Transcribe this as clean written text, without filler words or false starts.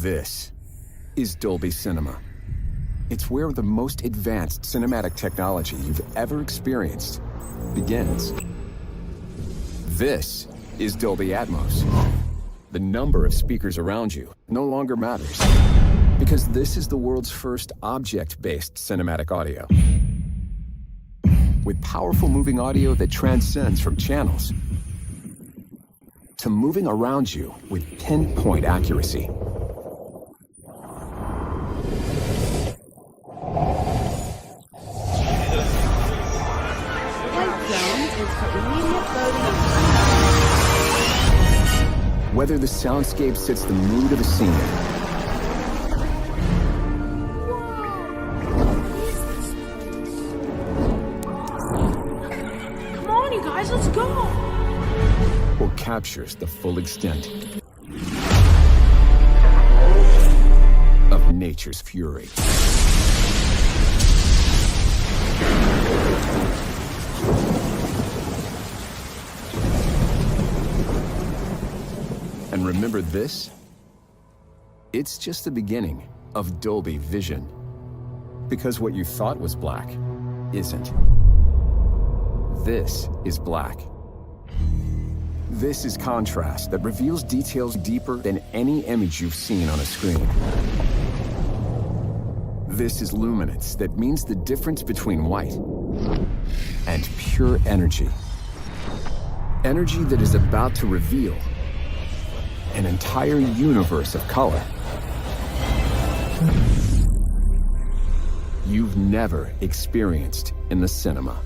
This is Dolby Cinema. It's where the most advanced cinematic technology you've ever experienced begins. This is Dolby Atmos. The number of speakers around you no longer matters, because this is the world's first object-based cinematic audio. With powerful moving audio that transcends from channels to moving around you with pinpoint accuracy. Whether the soundscape sets the mood of a scene, come on, you guys, let's go! or captures the full extent of nature's fury. And remember this? It's just the beginning of Dolby Vision. Because what you thought was black isn't. This is black. This is contrast that reveals details deeper than any image you've seen on a screen. This is luminance that means the difference between white and pure energy. Energy that is about to reveal an entire universe of color you've never experienced in the cinema.